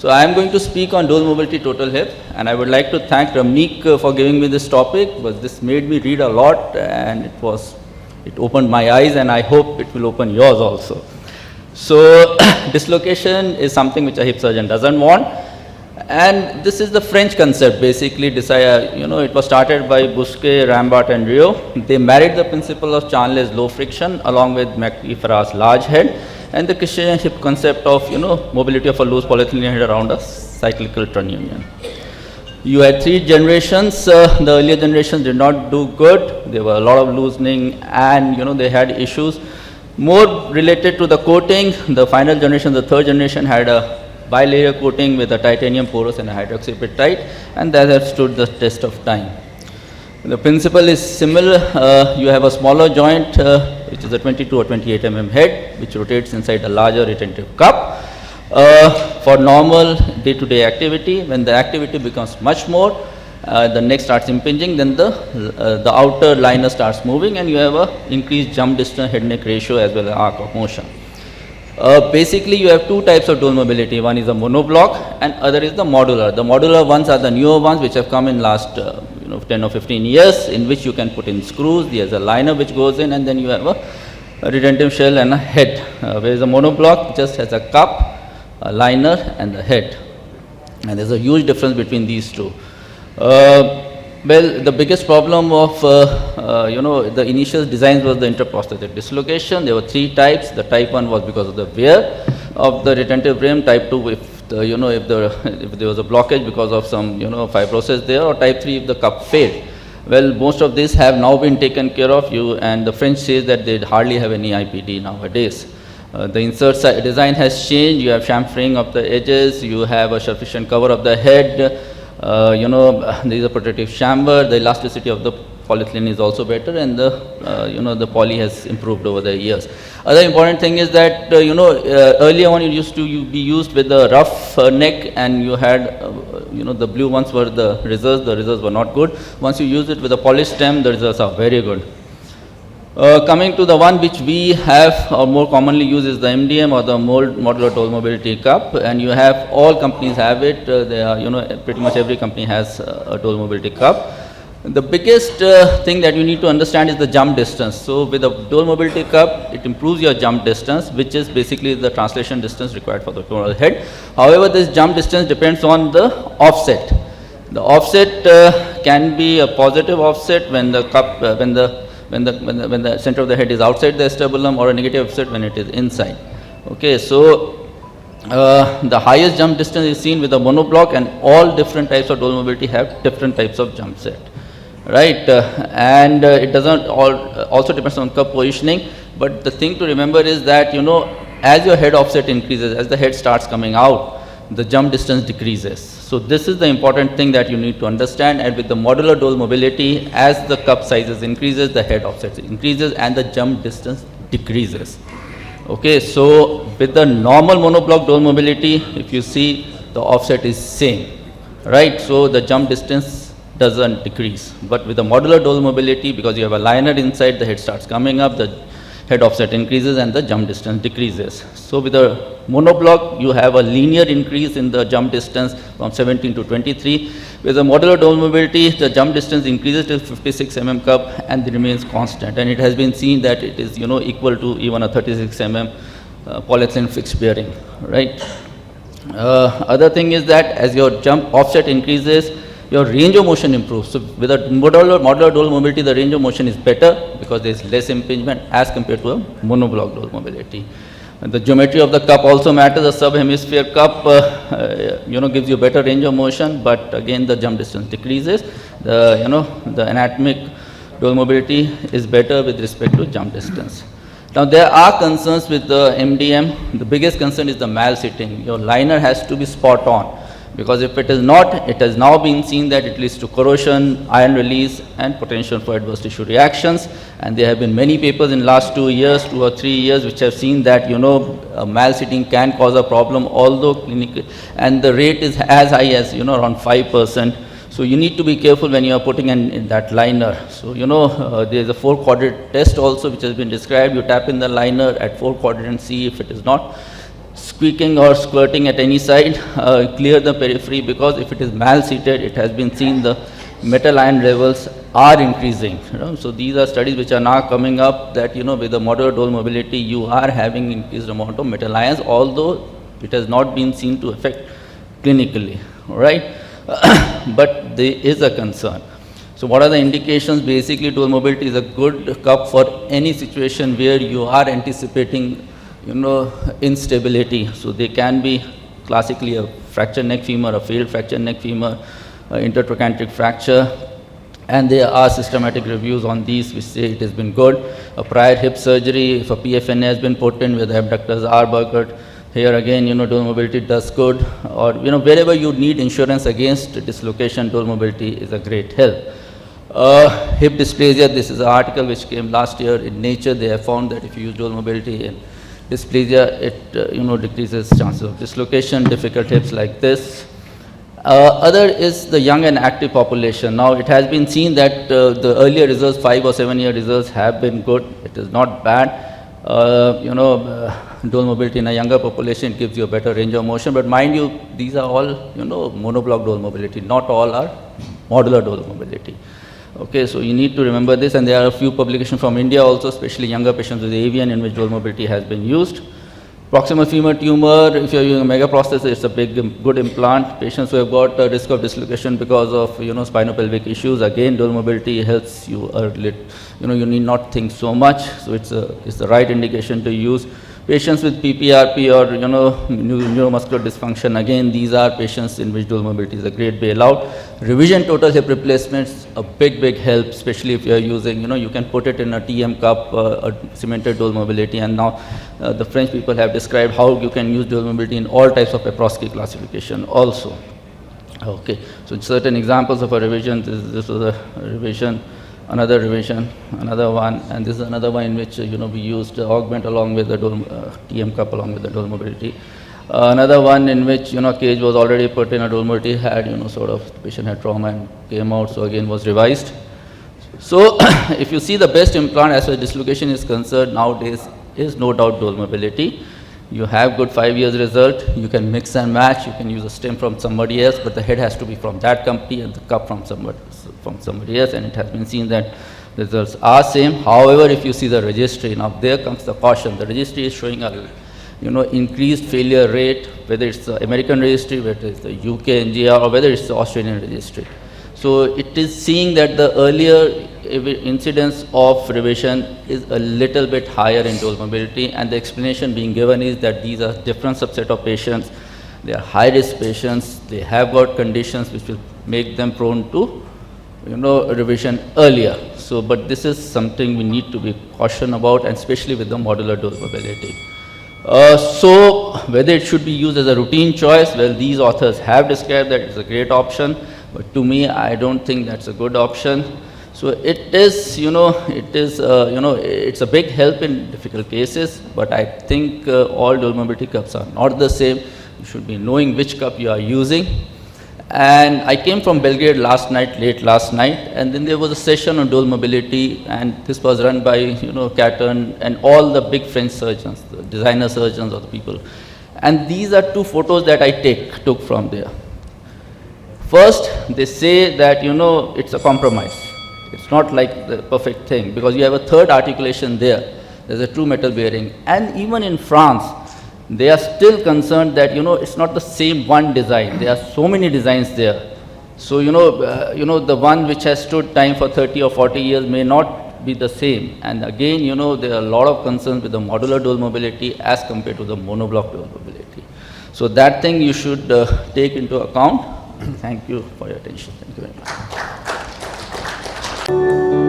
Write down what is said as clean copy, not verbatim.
So I am going to speak on dual mobility total hip, and I would like to thank Ramneek for giving me this topic, because this made me read a lot, and it opened my eyes, and I hope it will open yours also. So dislocation is something which a hip surgeon doesn't want, and this is the French concept basically. It was started by Bousquet, Rambart and Rio. They married the principle of Chanley's low friction along with McIfera's large head, and the Christian hip concept of mobility of a loose polyethylene head around a cyclical turn union. You had 3 generations. The earlier generations did not do good. There were a lot of loosening, and they had issues more related to the coating. The final generation, the 3rd generation, had a bilayer coating with a titanium porous and a hydroxyapatite, and that has stood the test of time. The principle is similar. You have a smaller joint, which is a 22 or 28 mm head, which rotates inside a larger retentive cup. For normal day-to-day activity, when the activity becomes much more, the neck starts impinging, then the outer liner starts moving, and you have a increased jump distance, head-neck ratio, as well as arc of motion. Basically, you have 2 types of dual mobility. One is a monoblock, and other is the modular. The modular ones are the newer ones which have come in last 10 or 15 years, in which you can put in screws. There's a liner which goes in, and then you have a retentive shell and a head. Whereas the monoblock just has a cup, a liner, and a head. And there's a huge difference between these two. Well, the biggest problem of the initial designs was the interprosthetic dislocation. There were 3 types. The type 1 was because of the wear of the retentive rim. Type 2, if there was a blockage because of some fibrosis there, or type 3 if the cup failed. Well, most of these have now been taken care of. And the French says that they hardly have any IPD nowadays. The insert design has changed. You have chamfering of the edges. You have a sufficient cover of the head. There is a protective chamber. The elasticity of the polyethylene is also better, and the poly has improved over the years. Other important thing is that earlier on it used to be used with the rough neck, and you had the blue ones were the results. The results were not good. Once you use it with a polished stem, the results are very good. Coming to the one which we have or more commonly used is the MDM, or the modular dual mobility cup, and you have, all companies have it. They are, pretty much every company has a dual mobility cup. The biggest thing that you need to understand is the jump distance. So with a dual mobility cup, it improves your jump distance, which is basically the translation distance required for the total head. However, this jump distance depends on the offset. The offset can be a positive offset when the cup, when the center of the head is outside the acetabulum, or a negative offset when it is inside. Okay, so the highest jump distance is seen with a monoblock, and all different types of dual mobility have different types of jump set, right? And it doesn't also depends on cup positioning. But the thing to remember is that as your head offset increases, as the head starts coming out, the jump distance decreases. So this is the important thing that you need to understand. And with the modular dual mobility, as the cup sizes increases, the head offset increases, and the jump distance decreases. Okay, so with the normal monoblock dual mobility, if you see, the offset is same, right? So the jump distance doesn't decrease. But with the modular dual mobility, because you have a liner inside, the head starts coming up, the head offset increases, and the jump distance decreases. So with the monoblock, you have a linear increase in the jump distance from 17 to 23. With the modular dual mobility, the jump distance increases to 56 mm cup, and it remains constant. And it has been seen that it is equal to even a 36 mm polyethylene fixed bearing, right? Other thing is that as your jump offset increases, your range of motion improves. So with a modular dual mobility, the range of motion is better because there is less impingement as compared to a monoblock dual mobility. And the geometry of the cup also matters. The sub-hemisphere cup, gives you better range of motion, but again the jump distance decreases. The anatomic dual mobility is better with respect to jump distance. Now there are concerns with the MDM. The biggest concern is the mal-sitting. Your liner has to be spot on, because if it is not, it has now been seen that it leads to corrosion, iron release, and potential for adverse tissue reactions. And there have been many papers in last 2 or 3 years which have seen that mal-sitting can cause a problem, although clinically, and the rate is as high as around 5%. So you need to be careful when you are putting in that liner. So there is a 4-quadrant test also which has been described. You tap in the liner at 4 quadrant and see if it is not squeaking or squirting at any side, clear the periphery, because if it is mal-seated, it has been seen the metal ion levels are increasing. So these are studies which are now coming up that, with the modular dole mobility, you are having increased amount of metal ions, although it has not been seen to affect clinically, right? But there is a concern. So what are the indications? Basically, dole mobility is a good cup for any situation where you are anticipating, instability. So they can be classically a fractured neck femur, a failed fractured neck femur, intertrochanteric fracture, and there are systematic reviews on these which say it has been good. A prior hip surgery, if a PFNA has been put in where the abductors are buckled, here again, dole mobility does good, or wherever you need insurance against dislocation, dole mobility is a great help. Hip dysplasia, this is an article which came last year in Nature. They have found that if you use dole mobility in dysplasia, it decreases chances of dislocation, difficult hips like this. Other is the young and active population. Now it has been seen that the earlier results, 5 or 7 year results, have been good. It is not bad. Dole mobility in a younger population gives you a better range of motion, but mind you, these are all monoblock dole mobility, not all are modular dole mobility. Okay, so you need to remember this, and there are a few publications from India also, especially younger patients with avian, in which dole mobility has been used. Proximal femur tumor, if you are using a megaprosthesis, it's a good implant. Patients who have got a risk of dislocation because of spinopelvic issues, again dole mobility helps you a little. You need not think so much, so it's the right indication to use. Patients with PPRP or neuromuscular dysfunction, again these are patients in which dole mobility is a great bailout. Revision total hip replacements, a big help, especially if you are using, you can put it in a TM cup, a cemented dole mobility, and now the French people have described how you can use dole mobility in all types of Peprosky classification also. Okay, so certain examples of a revision, this was a revision, another revision, another one, and this is another one in which we used augment along with the dole, TM cup along with the dole mobility. Another one in which cage was already put in, a dole mobility had sort of the patient had trauma and came out, so again was revised. So if you see, the best implant as far as dislocation is concerned nowadays is no doubt dole mobility. You have good 5 years result, you can mix and match, you can use a stem from somebody else, but the head has to be from that company and the cup from somebody else, and it has been seen that the results are same. However, if you see the registry, now there comes the caution. The registry is showing a increased failure rate, whether it's the American registry, whether it's the UK NGR, or whether it's the Australian registry. So it is seeing that the earlier incidence of revision is a little bit higher in dole mobility, and the explanation being given is that these are different subset of patients. They are high risk patients. They have got conditions which will make them prone to revision earlier. So, but this is something we need to be cautious about, and especially with the modular dole mobility. So whether it should be used as a routine choice, well, these authors have described that it's a great option, but to me, I don't think that's a good option. So it is, it's a big help in difficult cases, but I think all dole mobility cups are not the same. You should be knowing which cup you are using. And I came from Belgrade late last night, and then there was a session on dole mobility, and this was run by, Catton and all the big French surgeons, the designer surgeons or the people. And these are two photos that I took from there. First, they say that, it's a compromise. It's not like the perfect thing, because you have a third articulation there. There's a true metal bearing. And even in France, they are still concerned that, it's not the same one design. There are so many designs there. So, the one which has stood time for 30 or 40 years may not be the same. And again, there are a lot of concerns with the modular dole mobility as compared to the monoblock dole mobility. So that thing you should take into account. Thank you for your attention. Thank you very much.